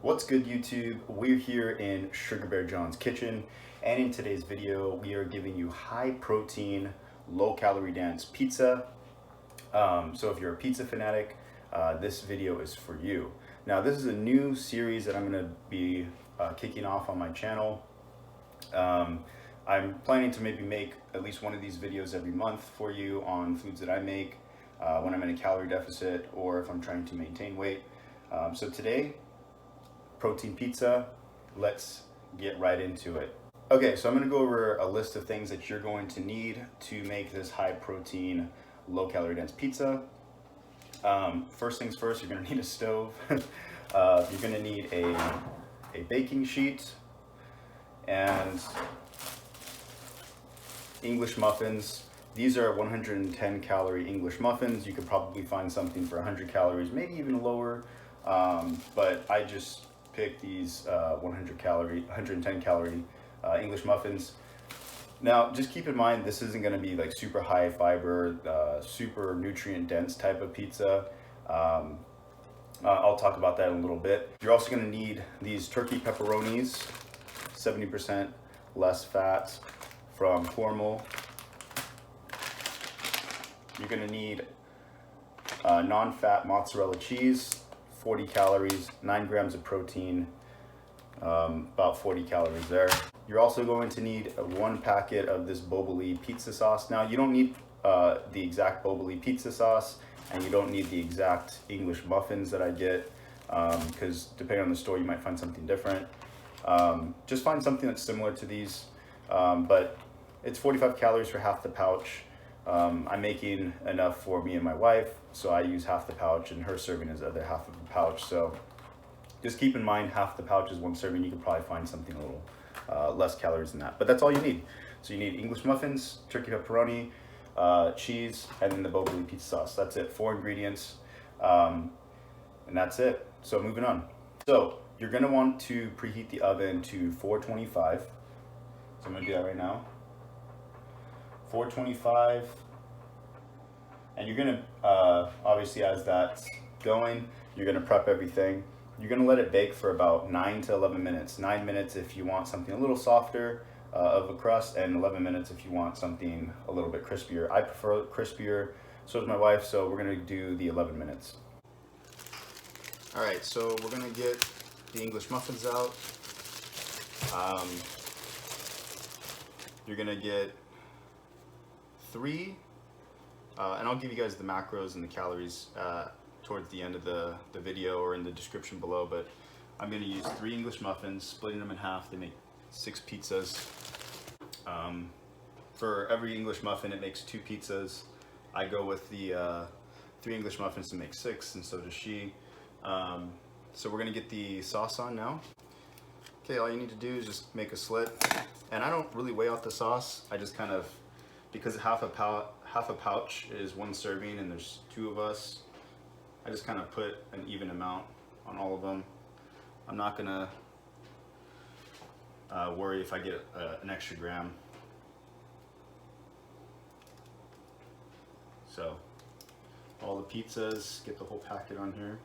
What's good, YouTube? We're here in Sugar Bear John's kitchen, and in today's video we are giving you high protein, low calorie dense pizza. So if you're a pizza fanatic, this video is for you. Now this is a new series that I'm going to be kicking off on my channel. I'm planning to maybe make at least one of these videos every month for you on foods that I make when I'm in a calorie deficit or if I'm trying to maintain weight. So today, protein pizza. Let's get right into it. Okay, so I'm going to go over a list of things that you're going to need to make this high protein, low calorie dense pizza. First things first, you're going to need a stove. You're going to need a baking sheet and English muffins. These are 110 calorie English muffins. You could probably find something for 100 calories, maybe even lower. But I just picked these 110 calorie English muffins. Now, just keep in mind, this isn't going to be like super high fiber, super nutrient dense type of pizza. I'll talk about that in a little bit. You're also going to need these turkey pepperonis, 70% less fat from Hormel. You're going to need non-fat mozzarella cheese, 40 calories, 9 grams of protein, about 40 calories there. You're also going to need one packet of this Boboli pizza sauce. Now, you don't need the exact Boboli pizza sauce, and you don't need the exact English muffins that I get, because depending on the store, you might find something different. Just find something that's similar to these, but it's 45 calories for half the pouch. I'm making enough for me and my wife, so I use half the pouch, and her serving is the other half of the pouch. So just keep in mind, half the pouch is one serving. You could probably find something a little less calories than that, but that's all you need. So you need English muffins, turkey pepperoni, cheese, and then the Boboli pizza sauce. That's it, 4 ingredients, and that's it. So moving on. So you're gonna want to preheat the oven to 425. So I'm gonna do that right now. 425, and you're gonna obviously, as that's going, you're gonna prep everything. You're gonna let it bake for about 9 to 11 minutes. 9 minutes if you want something a little softer of a crust, and 11 minutes if you want something a little bit crispier. I prefer crispier, so does my wife, so we're gonna do the 11 minutes. All right, so we're gonna get the English muffins out. You're gonna get 3, and I'll give you guys the macros and the calories towards the end of the video or in the description below, but I'm going to use 3 English muffins, splitting them in half. They make 6 pizzas. For every English muffin, it makes 2 pizzas. I go with the 3 English muffins to make 6, and so does she. So we're going to get the sauce on now. Okay, all you need to do is just make a slit, and I don't really weigh out the sauce. I just kind of, because half a pouch is 1 serving and there's 2 of us, I just kind of put an even amount on all of them. I'm not gonna worry if I get an extra gram. So all the pizzas, get the whole packet on here.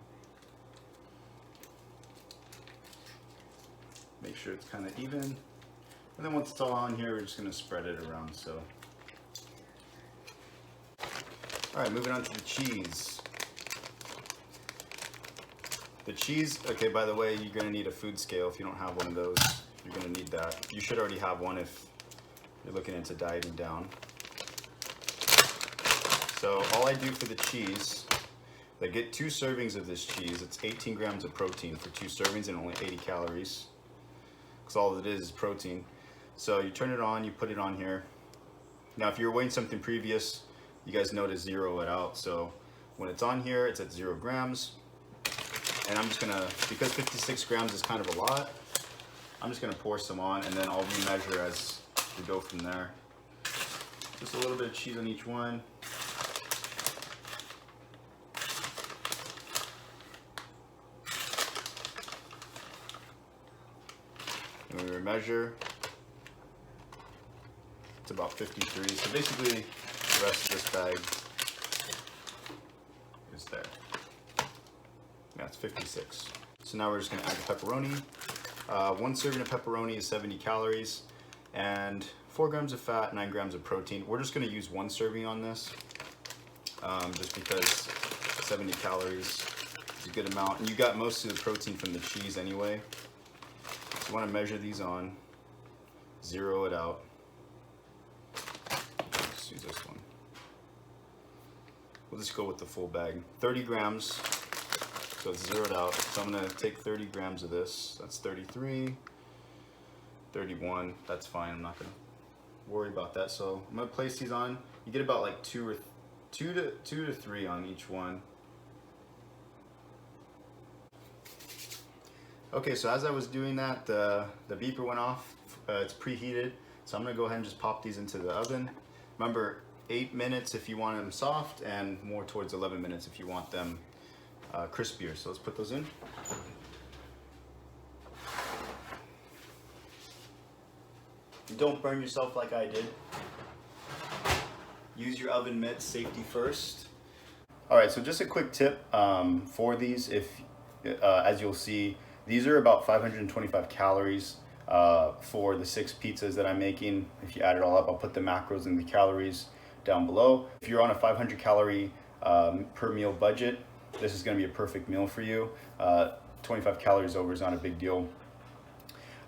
Make sure it's kind of even. And then once it's all on here, we're just gonna spread it around. So. All right, moving on to the cheese. The cheese, okay, by the way, you're gonna need a food scale. If you don't have one of those, you're gonna need that. You should already have one if you're looking into dieting down. So all I do for the cheese, I get 2 servings of this cheese. It's 18 grams of protein for 2 servings and only 80 calories, because all it is protein. So you turn it on, you put it on here. Now, if you're weighing something previous, you guys know to zero it out. So when it's on here, it's at 0 grams. And I'm just gonna, because 56 grams is kind of a lot, I'm just gonna pour some on, and then I'll remeasure as we go from there. Just a little bit of cheese on each one. And we remeasure. It's about 53. So basically, the rest of this bag is there. Yeah, it's 56. So now we're just gonna add the pepperoni. 1 serving of pepperoni is 70 calories and 4 grams of fat, 9 grams of protein. We're just gonna use 1 serving on this, just because 70 calories is a good amount. And you got most of the protein from the cheese anyway. So you wanna measure these on, zero it out. Let's use this one. We'll just go with the full bag. 30 grams, so it's zeroed out. So I'm gonna take 30 grams of this. That's 33, 31, that's fine. I'm not gonna worry about that. So I'm gonna place these on. You get about like two to three on each one. Okay, so as I was doing that, the beeper went off. It's preheated. So I'm gonna go ahead and just pop these into the oven. Remember, 8 minutes if you want them soft, and more towards 11 minutes if you want them crispier. So let's put those in. Don't burn yourself like I did. Use your oven mitts, safety first. All right, so just a quick tip for these. If, as you'll see, these are about 525 calories for the 6 pizzas that I'm making. If you add it all up, I'll put the macros and the calories down below. If you're on a 500 calorie per meal budget, this is gonna be a perfect meal for you. 25 calories over is not a big deal.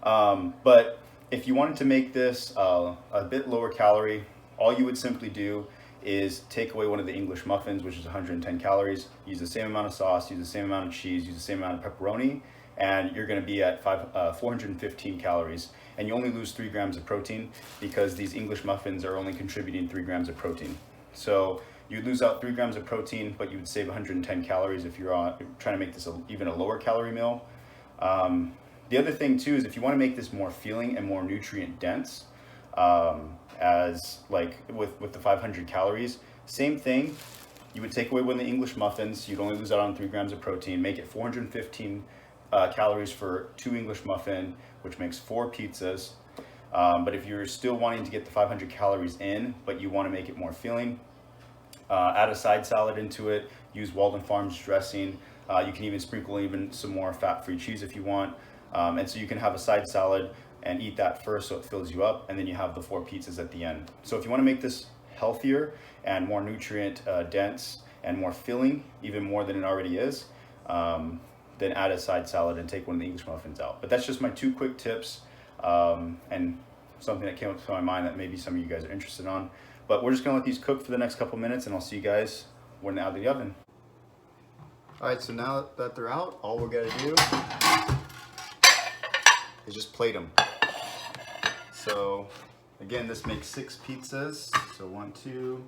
But if you wanted to make this a bit lower calorie, all you would simply do is take away one of the English muffins, which is 110 calories, use the same amount of sauce, use the same amount of cheese, use the same amount of pepperoni, and you're gonna be at 415 calories. And you only lose 3 grams of protein because these English muffins are only contributing 3 grams of protein. So you'd lose out 3 grams of protein, but you would save 110 calories if you're trying to make this even a lower calorie meal. The other thing too is if you want to make this more filling and more nutrient dense, as like with the 500 calories, same thing. You would take away one of the English muffins. You'd only lose out on 3 grams of protein. Make it 415 calories for 2 English muffin, which makes 4 pizzas. But if you're still wanting to get the 500 calories in, but you want to make it more filling, add a side salad into it. Use Walden Farms dressing. You can even sprinkle even some more fat-free cheese if you want. And so you can have a side salad and eat that first so it fills you up, and then you have the 4 pizzas at the end. So if you want to make this healthier and more nutrient dense and more filling, even more than it already is, then add a side salad and take one of the English muffins out. But that's just my 2 quick tips, and something that came up to my mind that maybe some of you guys are interested on. But we're just gonna let these cook for the next couple minutes, and I'll see you guys when they're out of the oven. All right, so now that they're out, all we're gonna do is just plate them. So again, this makes 6 pizzas. So 1, 2,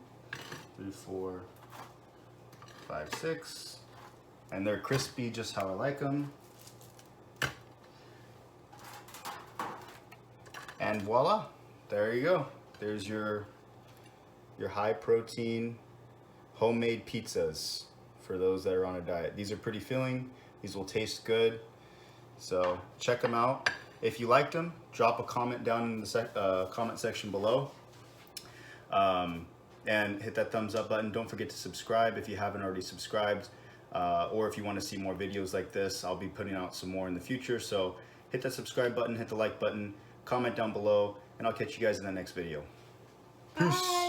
3, 4, 5, 6. And they're crispy just how I like them. And voila, there you go. There's your high protein homemade pizzas for those that are on a diet. These are pretty filling. These will taste good. So check them out. If you liked them, drop a comment down in the comment section below. And hit that thumbs up button. Don't forget to subscribe if you haven't already subscribed. Or if you want to see more videos like this, I'll be putting out some more in the future. So hit that subscribe button, hit the like button, comment down below, and I'll catch you guys in the next video. Peace.